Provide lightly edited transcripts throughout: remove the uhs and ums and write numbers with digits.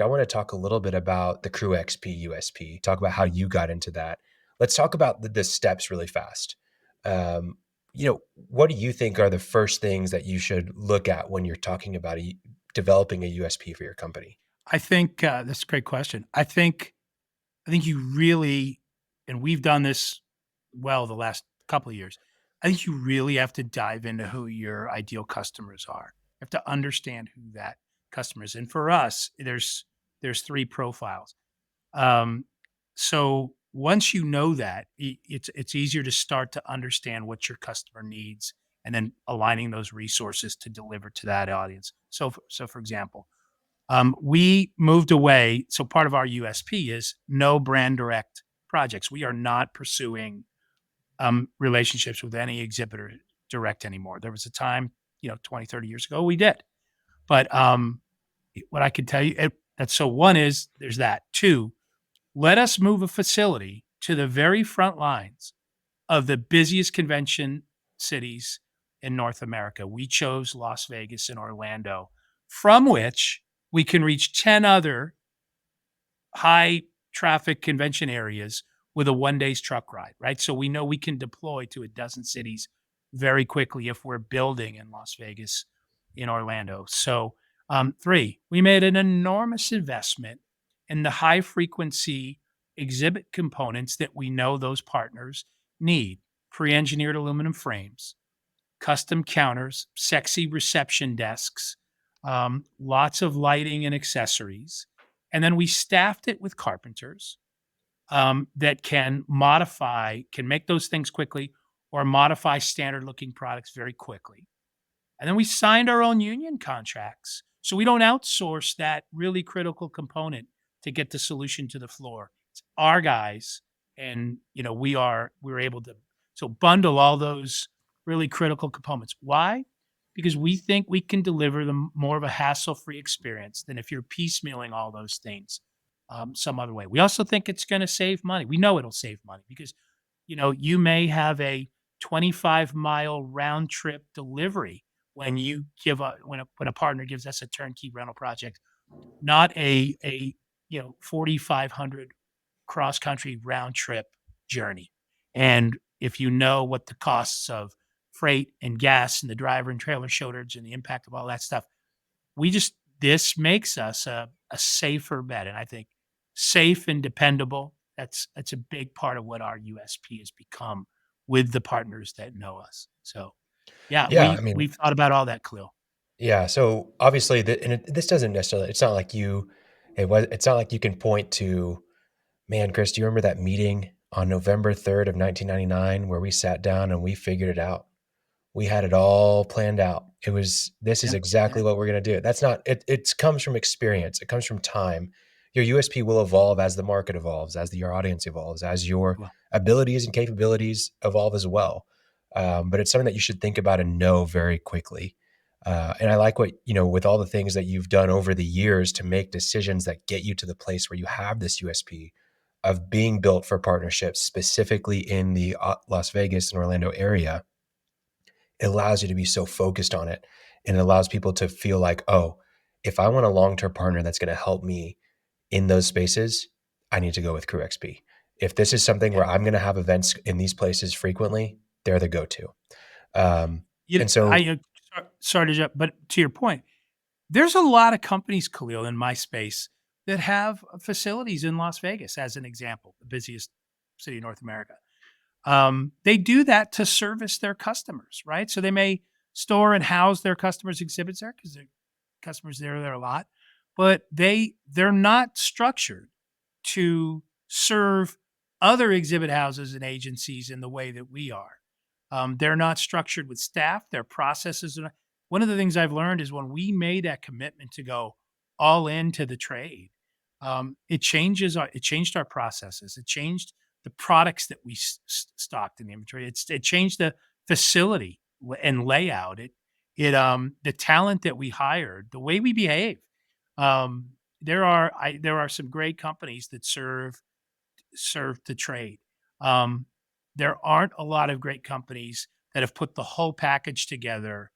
I want to talk a little bit about the CrewXP USP, talk about how you got into that. Let's talk about the steps really fast. Um, what do you think are the first things that you should look at when you're talking about developing a USP for your company? I think, that's a great question. I think you really and we've done this well the last couple of years. I think you really have to dive into who your ideal customers are. You have to understand who that customer is, and for us, there's 3 profiles. Um, so once you know that, it's easier to start to understand what your customer needs and then aligning those resources to deliver to that audience. So for example, we moved away. So part of our USP is no brand direct projects. We are not pursuing relationships with any exhibitor direct anymore. There was a time, 20, 30 years ago, we did. But what I can tell you, that's so one is there's that. Two, let us move a facility to the very front lines of the busiest convention cities in North America. We chose Las Vegas and Orlando, from which we can reach 10 other high traffic convention areas with a 1 day's truck ride, right? So we know we can deploy to a dozen cities very quickly if we're building in Las Vegas, in Orlando. So, three, we made an enormous investment in the high frequency exhibit components that we know those partners need: pre engineered aluminum frames, custom counters, sexy reception desks, lots of lighting and accessories. And then we staffed it with carpenters that can make those things quickly or modify standard looking products very quickly. And then we signed our own union contracts. So we don't outsource that really critical component to get the solution to the floor. It's our guys. And we're able to bundle all those really critical components. Why? Because we think we can deliver them more of a hassle-free experience than if you're piecemealing all those things some other way. We also think it's going to save money. We know it'll save money because you may have a 25-mile round trip delivery when a partner gives us a turnkey rental project, not a 4,500 cross country round trip journey. And if you know what the costs of freight and gas and the driver and trailer shortage and the impact of all that stuff, this makes us a safer bet. And I think safe and dependable, that's a big part of what our USP has become with the partners that know us. So yeah, Yeah, I mean, we've thought about all that, Khalil. yeah. So obviously, this doesn't necessarily. It's not like you. It's not like you can point to, man, Chris. Do you remember that meeting on November 3rd of 1999 where we sat down and we figured it out? We had it all planned out. This is Yeah, exactly yeah, what we're going to do. That's not, it comes from experience. It comes from time. Your USP will evolve as the market evolves, as your audience evolves, as your well, abilities and capabilities evolve as well. But it's something that you should think about and know very quickly. And I like with all the things that you've done over the years to make decisions that get you to the place where you have this USP of being built for partnerships, specifically in the Las Vegas and Orlando area. It allows you to be so focused on it, and it allows people to feel like, oh, if I want a long-term partner that's going to help me in those spaces, I need to go with CrewXP. If this is something yeah. where I'm going to have events in these places frequently, they're the go-to. Um, You, and so, I sorry to jump, but to your point, there's a lot of companies, Khalil, in my space that have facilities in Las Vegas, as an example, the busiest city in North America. They do that to service their customers, right? So they may store and house their customers' exhibits there because their customers there a lot, but they're not structured to serve other exhibit houses and agencies in the way that we are. They're not structured with staff. Their processes are not. One of the things I've learned is when we made that commitment to go all into the trade, it changed our processes. It changed the products that we stocked in the inventory. It changed the facility and layout. The talent that we hired, the way we behave. Um, there are some great companies that serve the trade. Um, there aren't a lot of great companies that have put the whole package together,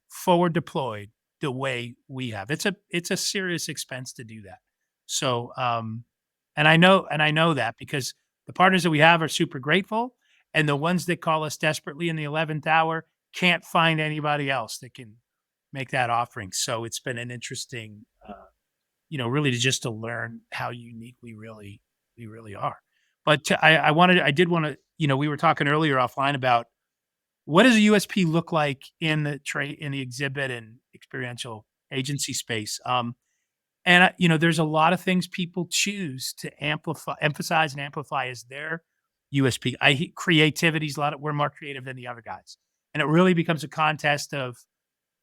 forward deployed, the way we have. It's a serious expense to do that. So, and I know that because the partners that we have are super grateful, and the ones that call us desperately in the 11th hour can't find anybody else that can make that offering. So it's been an interesting, really to just to learn how unique we really are. But I did want to, we were talking earlier offline about what does a USP look like in the trade, in the exhibit and experiential agency space. And there's a lot of things people choose to emphasize and amplify as their USP. Creativity's a lot of, we're more creative than the other guys, and it really becomes a contest of,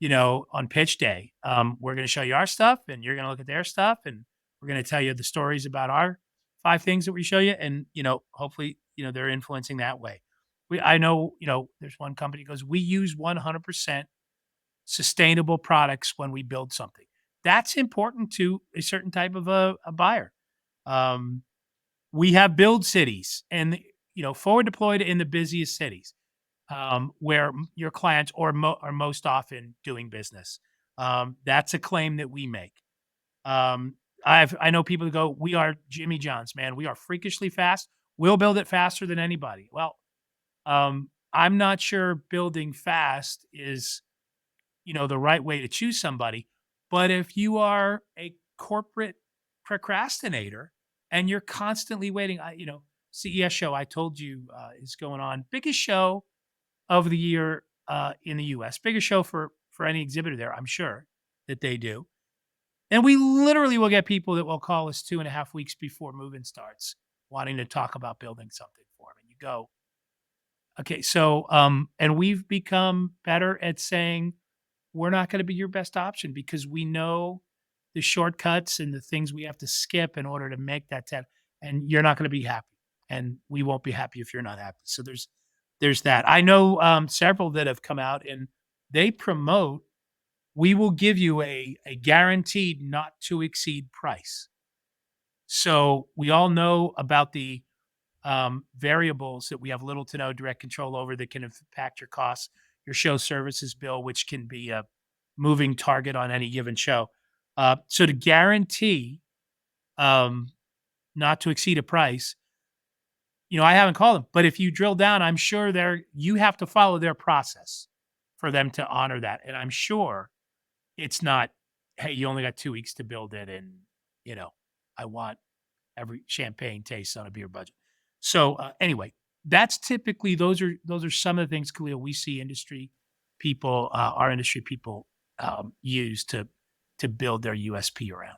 on pitch day, we're going to show you our stuff, and you're going to look at their stuff, and we're going to tell you the stories about our 5 things that we show you, and hopefully, they're influencing that way. I know, there's one company goes, we use 100% sustainable products when we build something. That's important to a certain type of a buyer. Um, we have build cities, and forward deployed in the busiest cities, where your clients are most often doing business. That's a claim that we make. Um, I know people who go, we are Jimmy John's, man. We are freakishly fast. We'll build it faster than anybody. Well, I'm not sure building fast is the right way to choose somebody. But if you are a corporate procrastinator and you're constantly waiting, CES show I told you is going on, biggest show of the year in the U.S., biggest show for any exhibitor there, I'm sure that they do. And we literally will get people that will call us 2.5 weeks before moving starts, wanting to talk about building something for them. And you go, okay, so and we've become better at saying we're not going to be your best option because we know the shortcuts and the things we have to skip in order to make that test, and you're not going to be happy, and we won't be happy if you're not happy. So there's that. I know several that have come out and they promote, we will give you a guaranteed not to exceed price. So we all know about the variables that we have little to no direct control over that can impact your costs, your show services bill, which can be a moving target on any given show. So to guarantee um, not to exceed a price, I haven't called them, but if you drill down, I'm sure you have to follow their process for them to honor that. And I'm sure it's not, hey, you only got 2 weeks to build it, and you know, I want every champagne taste on a beer budget. So anyway, that's typically those are some of the things, Khalil, we see industry people, our industry people use to build their USP around.